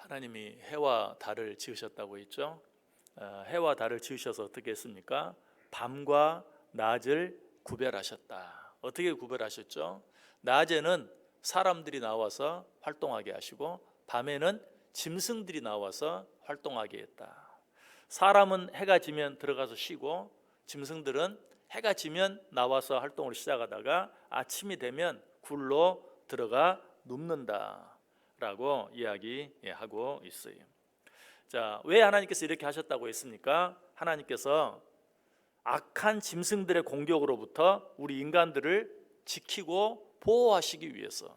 하나님이 해와 달을 지으셨다고 했죠. 해와 달을 지으셔서 어떻게 했습니까? 밤과 낮을 구별하셨다. 어떻게 구별하셨죠? 낮에는 사람들이 나와서 활동하게 하시고 밤에는 짐승들이 나와서 활동하게 했다. 사람은 해가 지면 들어가서 쉬고 짐승들은 해가 지면 나와서 활동을 시작하다가 아침이 되면 굴로 들어가 눕는다 라고 이야기하고 있어요. 자, 왜 하나님께서 이렇게 하셨다고 했습니까? 하나님께서 악한 짐승들의 공격으로부터 우리 인간들을 지키고 보호하시기 위해서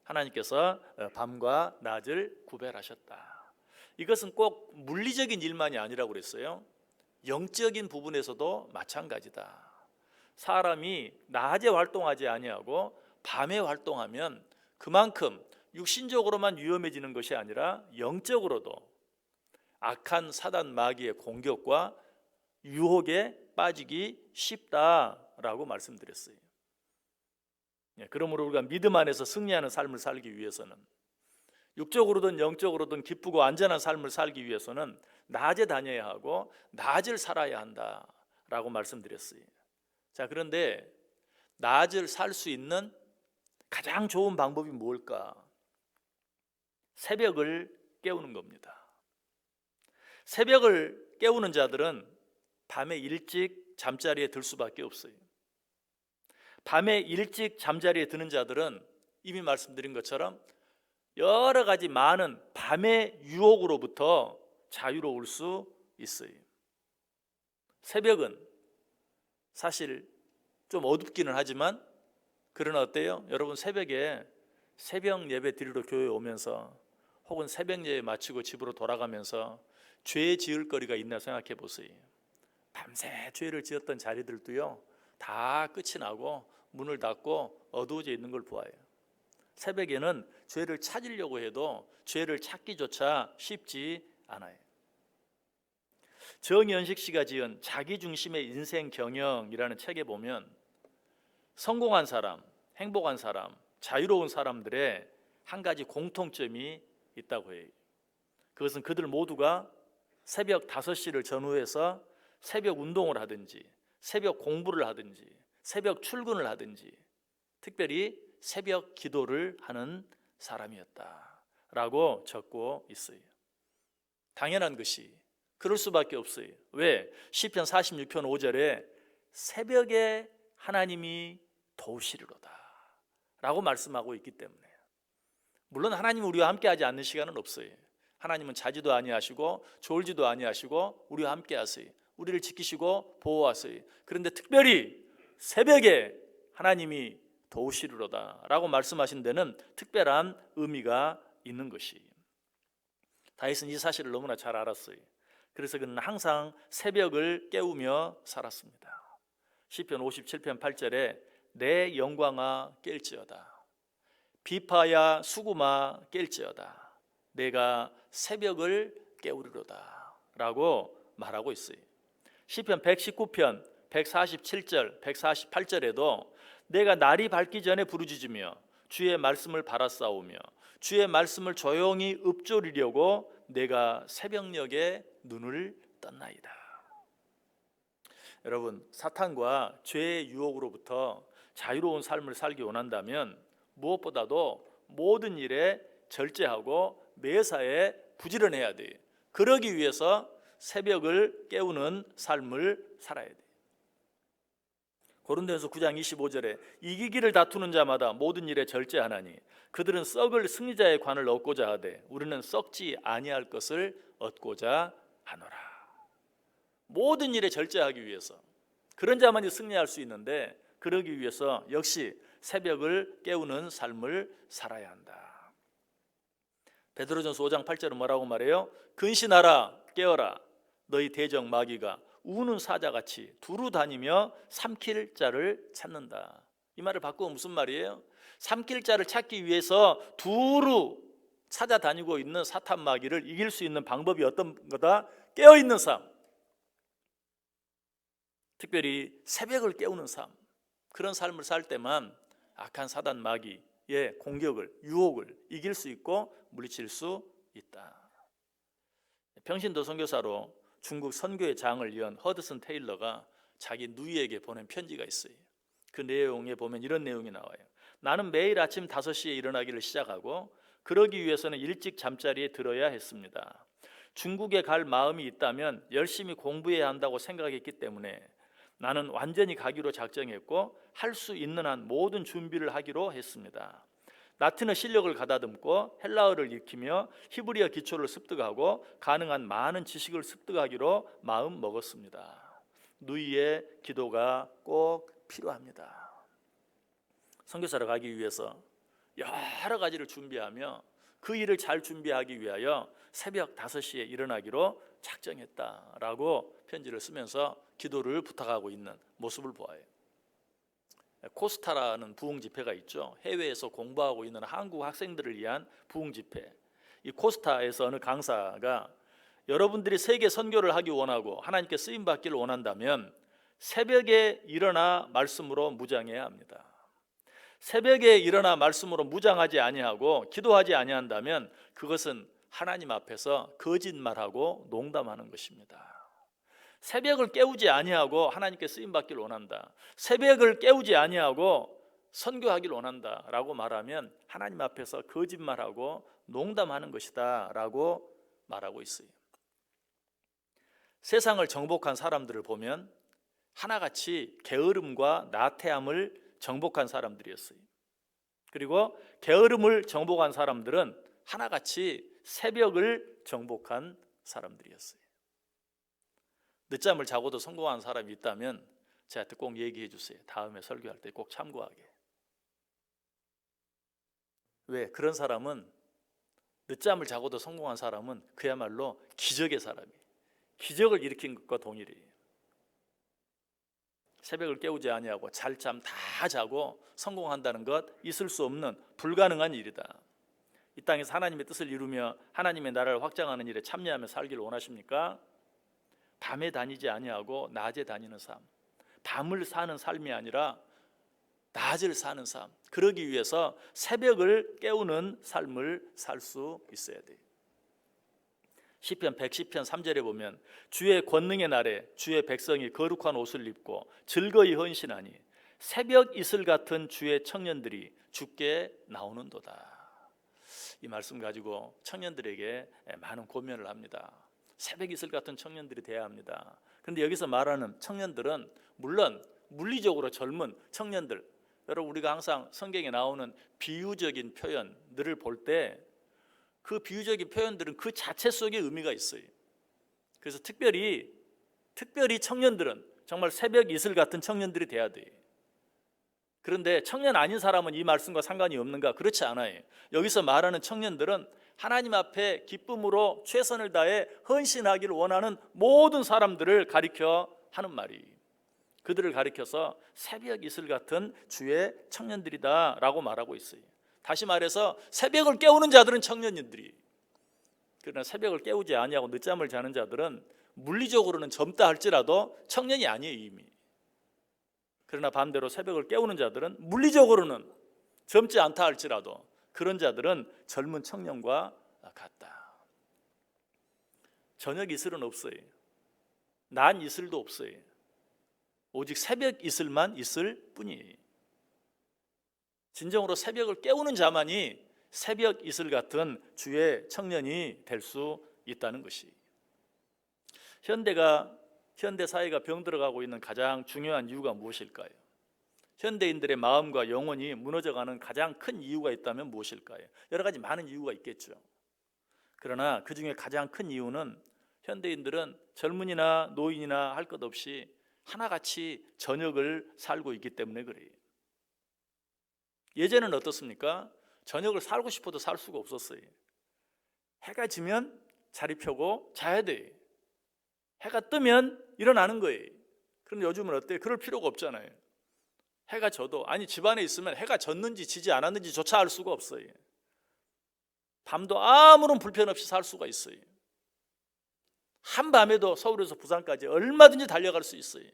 하나님께서 밤과 낮을 구별하셨다. 이것은 꼭 물리적인 일만이 아니라고 그랬어요. 영적인 부분에서도 마찬가지다. 사람이 낮에 활동하지 아니하고 밤에 활동하면 그만큼 육신적으로만 위험해지는 것이 아니라 영적으로도 악한 사단 마귀의 공격과 유혹에 빠지기 쉽다라고 말씀드렸어요. 그러므로 우리가 믿음 안에서 승리하는 삶을 살기 위해서는 육적으로든 영적으로든 기쁘고 안전한 삶을 살기 위해서는 낮에 다녀야 하고 낮을 살아야 한다라고 말씀드렸어요. 자, 그런데 낮을 살 수 있는 가장 좋은 방법이 뭘까? 새벽을 깨우는 겁니다. 새벽을 깨우는 자들은 밤에 일찍 잠자리에 들 수밖에 없어요. 밤에 일찍 잠자리에 드는 자들은 이미 말씀드린 것처럼 여러 가지 많은 밤의 유혹으로부터 자유로울 수 있어요. 새벽은 사실 좀 어둡기는 하지만 그러나 어때요? 여러분 새벽에 새벽 예배 드리러 교회에 오면서 혹은 새벽 예배 마치고 집으로 돌아가면서 죄 지을 거리가 있나 생각해 보세요. 밤새 죄를 지었던 자리들도요 다 끝이 나고 문을 닫고 어두워져 있는 걸 보아요. 새벽에는 죄를 찾으려고 해도 죄를 찾기조차 쉽지 않아요. 정연식 씨가 지은 자기중심의 인생 경영이라는 책에 보면 성공한 사람, 행복한 사람, 자유로운 사람들의 한 가지 공통점이 있다고 해요. 그것은 그들 모두가 새벽 5시를 전후해서 새벽 운동을 하든지 새벽 공부를 하든지 새벽 출근을 하든지 특별히 새벽 기도를 하는 사람이었다라고 적고 있어요. 당연한 것이 그럴 수밖에 없어요. 왜? 시편 46편 5절에 새벽에 하나님이 도우시리로다 라고 말씀하고 있기 때문에 물론 하나님은 우리와 함께하지 않는 시간은 없어요. 하나님은 자지도 아니하시고 졸지도 아니하시고 우리와 함께하세요. 우리를 지키시고 보호하세요. 그런데 특별히 새벽에 하나님이 도우시리로다 라고 말씀하신 데는 특별한 의미가 있는 것이에요. 다윗은 이 사실을 너무나 잘 알았어요. 그래서 그는 항상 새벽을 깨우며 살았습니다. 시편 57편 8절에 내 영광아 깰지어다 비파야 수구마 깰지어다 내가 새벽을 깨우리로다 라고 말하고 있어요. 시편 119편 147절 148절에도 내가 날이 밝기 전에 부르짖으며 주의 말씀을 바라싸우며 주의 말씀을 조용히 읊조리려고 내가 새벽녘에 눈을 떴나이다. 여러분 사탄과 죄의 유혹으로부터 자유로운 삶을 살기 원한다면 무엇보다도 모든 일에 절제하고 매사에 부지런해야 돼요. 그러기 위해서 새벽을 깨우는 삶을 살아야 돼요. 고린도전서 9장 25절에 이기기를 다투는 자마다 모든 일에 절제하나니 그들은 썩을 승리자의 관을 얻고자 하되 우리는 썩지 아니할 것을 얻고자 하노라. 모든 일에 절제하기 위해서 그런 자만이 승리할 수 있는데 그러기 위해서 역시 새벽을 깨우는 삶을 살아야 한다. 베드로전서 5장 8절은 뭐라고 말해요? 근신하라 깨어라 너희 대적 마귀가 우는 사자같이 두루 다니며 삼킬 자를 찾는다. 이 말을 바꾸면 무슨 말이에요? 삼킬 자를 찾기 위해서 두루 찾아다니고 있는 사탄 마귀를 이길 수 있는 방법이 어떤 거다? 깨어있는 삶, 특별히 새벽을 깨우는 삶, 그런 삶을 살 때만 악한 사단 마귀 공격을, 유혹을 이길 수 있고 물리칠 수 있다. 평신도 선교사로 중국 선교의 장을 이은 허드슨 테일러가 자기 누이에게 보낸 편지가 있어요. 그 내용에 보면 이런 내용이 나와요. 나는 매일 아침 5시에 일어나기를 시작하고 그러기 위해서는 일찍 잠자리에 들어야 했습니다. 중국에 갈 마음이 있다면 열심히 공부해야 한다고 생각했기 때문에 나는 완전히 가기로 작정했고 할 수 있는 한 모든 준비를 하기로 했습니다. 라틴어 실력을 가다듬고 헬라어를 익히며 히브리어 기초를 습득하고 가능한 많은 지식을 습득하기로 마음 먹었습니다. 누이의 기도가 꼭 필요합니다. 선교사로 가기 위해서 여러 가지를 준비하며 그 일을 잘 준비하기 위하여 새벽 5시에 일어나기로 작정했다라고 편지를 쓰면서 기도를 부탁하고 있는 모습을 보아요. 코스타라는 부흥 집회가 있죠. 해외에서 공부하고 있는 한국 학생들을 위한 부흥 집회. 이 코스타에서 어느 강사가 여러분들이 세계 선교를 하기 원하고 하나님께 쓰임 받기를 원한다면 새벽에 일어나 말씀으로 무장해야 합니다. 새벽에 일어나 말씀으로 무장하지 아니하고 기도하지 아니한다면 그것은 하나님 앞에서 거짓말하고 농담하는 것입니다. 새벽을 깨우지 아니하고 하나님께 쓰임 받기를 원한다. 새벽을 깨우지 아니하고 선교하기를 원한다라고 말하면 하나님 앞에서 거짓말하고 농담하는 것이다라고 말하고 있어요. 세상을 정복한 사람들을 보면 하나같이 게으름과 나태함을 정복한 사람들이었어요. 그리고 게으름을 정복한 사람들은 하나같이 새벽을 정복한 사람들이었어요. 늦잠을 자고도 성공한 사람이 있다면 저한테 꼭 얘기해 주세요. 다음에 설교할 때 꼭 참고하게. 왜? 그런 사람은, 늦잠을 자고도 성공한 사람은 그야말로 기적의 사람이에요. 기적을 일으킨 것과 동일해요. 새벽을 깨우지 아니하고 잘 잠 다 자고 성공한다는 것 있을 수 없는 불가능한 일이다. 이 땅에서 하나님의 뜻을 이루며 하나님의 나라를 확장하는 일에 참여하며 살기를 원하십니까? 밤에 다니지 아니하고 낮에 다니는 삶, 밤을 사는 삶이 아니라 낮을 사는 삶, 그러기 위해서 새벽을 깨우는 삶을 살 수 있어야 돼요. 시편 110편 3절에 보면 주의 권능의 날에 주의 백성이 거룩한 옷을 입고 즐거이 헌신하니 새벽 이슬 같은 주의 청년들이 주께 나오는도다. 이 말씀 가지고 청년들에게 많은 고민을 합니다. 새벽 이슬 같은 청년들이 돼야 합니다. 그런데 여기서 말하는 청년들은 물론 물리적으로 젊은 청년들, 여러분 우리가 항상 성경에 나오는 비유적인 표현들을 볼 때 그 비유적인 표현들은 그 자체 속에 의미가 있어요. 그래서 특별히 청년들은 정말 새벽 이슬 같은 청년들이 돼야 돼요. 그런데 청년 아닌 사람은 이 말씀과 상관이 없는가? 그렇지 않아요. 여기서 말하는 청년들은 하나님 앞에 기쁨으로 최선을 다해 헌신하기를 원하는 모든 사람들을 가리켜 하는 말이에요. 그들을 가리켜서 새벽 이슬 같은 주의 청년들이다라고 말하고 있어요. 다시 말해서 새벽을 깨우는 자들은 청년들이, 그러나 새벽을 깨우지 아니하고 늦잠을 자는 자들은 물리적으로는 젊다 할지라도 청년이 아니에요 이미. 그러나 반대로 새벽을 깨우는 자들은 물리적으로는 젊지 않다 할지라도 그런 자들은 젊은 청년과 같다. 저녁 이슬은 없어요. 낮 이슬도 없어요. 오직 새벽 이슬만 있을 뿐이에요. 진정으로 새벽을 깨우는 자만이 새벽 이슬 같은 주의 청년이 될 수 있다는 것이. 현대 사회가 병들어가고 있는 가장 중요한 이유가 무엇일까요? 현대인들의 마음과 영혼이 무너져가는 가장 큰 이유가 있다면 무엇일까요? 여러 가지 많은 이유가 있겠죠. 그러나 그 중에 가장 큰 이유는 현대인들은 젊은이나 노인이나 할 것 없이 하나같이 저녁을 살고 있기 때문에 그래요. 예전에는 어떻습니까? 저녁을 살고 싶어도 살 수가 없었어요. 해가 지면 자리 펴고 자야 돼요. 해가 뜨면 일어나는 거예요. 그런데 요즘은 어때요? 그럴 필요가 없잖아요. 해가 져도, 아니 집안에 있으면 해가 졌는지 지지 않았는지조차 알 수가 없어요. 밤도 아무런 불편 없이 살 수가 있어요. 한밤에도 서울에서 부산까지 얼마든지 달려갈 수 있어요.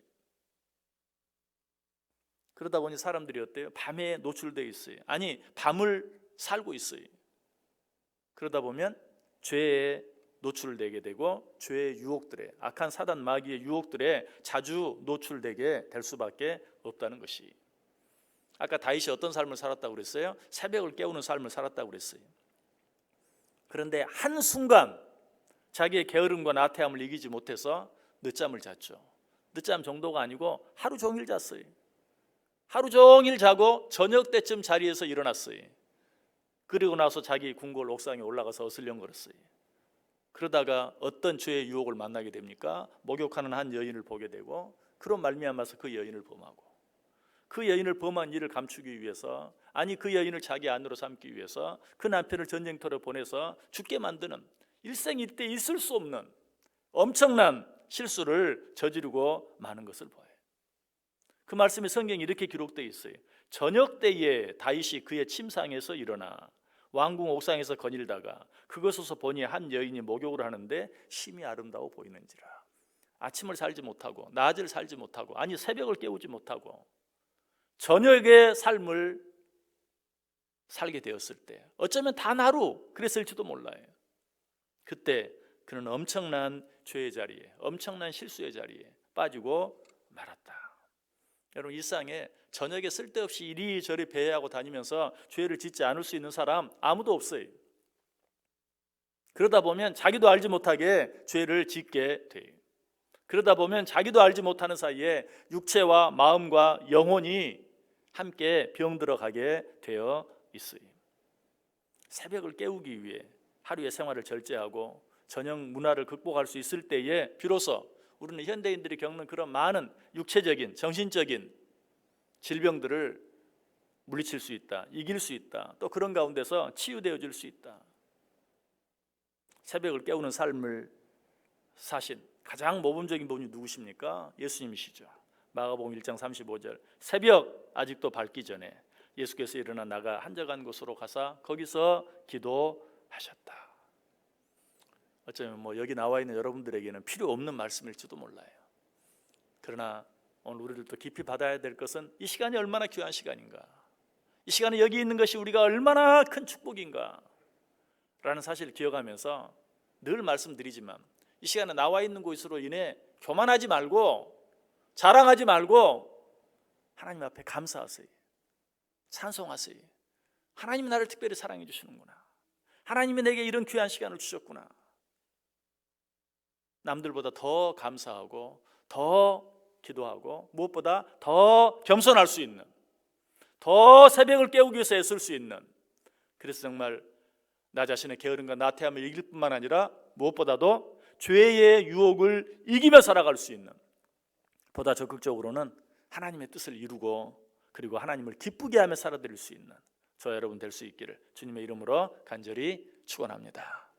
그러다 보니 사람들이 어때요? 밤에 노출되어 있어요. 아니, 밤을 살고 있어요. 그러다 보면 죄에 노출되게 되고 죄의 유혹들에, 악한 사단 마귀의 유혹들에 자주 노출되게 될 수밖에 없다는 것이. 아까 다윗이 어떤 삶을 살았다고 그랬어요? 새벽을 깨우는 삶을 살았다고 그랬어요. 그런데 한순간 자기의 게으름과 나태함을 이기지 못해서 늦잠을 잤죠. 늦잠 정도가 아니고 하루 종일 잤어요. 하루 종일 자고 저녁 때쯤 자리에서 일어났어요. 그리고 나서 자기 궁궐 옥상에 올라가서 어슬렁거렸어요. 그러다가 어떤 죄의 유혹을 만나게 됩니까? 목욕하는 한 여인을 보게 되고, 그로 말미암아서 그 여인을 범하고, 그 여인을 범한 일을 감추기 위해서, 아니 그 여인을 자기 안으로 삼기 위해서 그 남편을 전쟁터로 보내서 죽게 만드는, 일생일대 있을 수 없는 엄청난 실수를 저지르고 마는 것을 보아요. 그 말씀에 성경에 이렇게 기록되어 있어요. 저녁 때에 다윗이 그의 침상에서 일어나 왕궁 옥상에서 거닐다가 그것에서 보니 한 여인이 목욕을 하는데 심히 아름다워 보이는지라. 아침을 살지 못하고 낮을 살지 못하고, 아니 새벽을 깨우지 못하고 저녁의 삶을 살게 되었을 때, 어쩌면 단 하루 그랬을지도 몰라요. 그때 그는 엄청난 죄의 자리에, 엄청난 실수의 자리에 빠지고 말았다. 여러분, 일상에 저녁에 쓸데없이 이리저리 배회하고 다니면서 죄를 짓지 않을 수 있는 사람 아무도 없어요. 그러다 보면 자기도 알지 못하게 죄를 짓게 돼요. 그러다 보면 자기도 알지 못하는 사이에 육체와 마음과 영혼이 함께 병들어가게 되어 있어요. 새벽을 깨우기 위해 하루의 생활을 절제하고 저녁 문화를 극복할 수 있을 때에 비로소 우리는 현대인들이 겪는 그런 많은 육체적인, 정신적인 질병들을 물리칠 수 있다, 이길 수 있다, 또 그런 가운데서 치유되어질 수 있다. 새벽을 깨우는 삶을 사신 가장 모범적인 분이 누구십니까? 예수님이시죠. 마가복음 1장 35절, 새벽 아직도 밝기 전에 예수께서 일어나 나가 한적한 곳으로 가사 거기서 기도하셨다. 어쩌면 여기 나와 있는 여러분들에게는 필요 없는 말씀일지도 몰라요. 그러나 오늘 우리들도 깊이 받아야 될 것은 이 시간이 얼마나 귀한 시간인가, 이 시간에 여기 있는 것이 우리가 얼마나 큰 축복인가 라는 사실을 기억하면서 늘 말씀드리지만, 이 시간에 나와 있는 곳으로 인해 교만하지 말고 자랑하지 말고 하나님 앞에 감사하세요. 찬송하세요. 하나님이 나를 특별히 사랑해 주시는구나, 하나님이 내게 이런 귀한 시간을 주셨구나. 남들보다 더 감사하고 더 기도하고 무엇보다 더 겸손할 수 있는, 더 새벽을 깨우기 위해서 애쓸 수 있는, 그래서 정말 나 자신의 게으름과 나태함을 이길 뿐만 아니라 무엇보다도 죄의 유혹을 이기며 살아갈 수 있는, 보다 적극적으로는 하나님의 뜻을 이루고 그리고 하나님을 기쁘게 하며 살아드릴 수 있는 저 여러분 될 수 있기를 주님의 이름으로 간절히 축원합니다.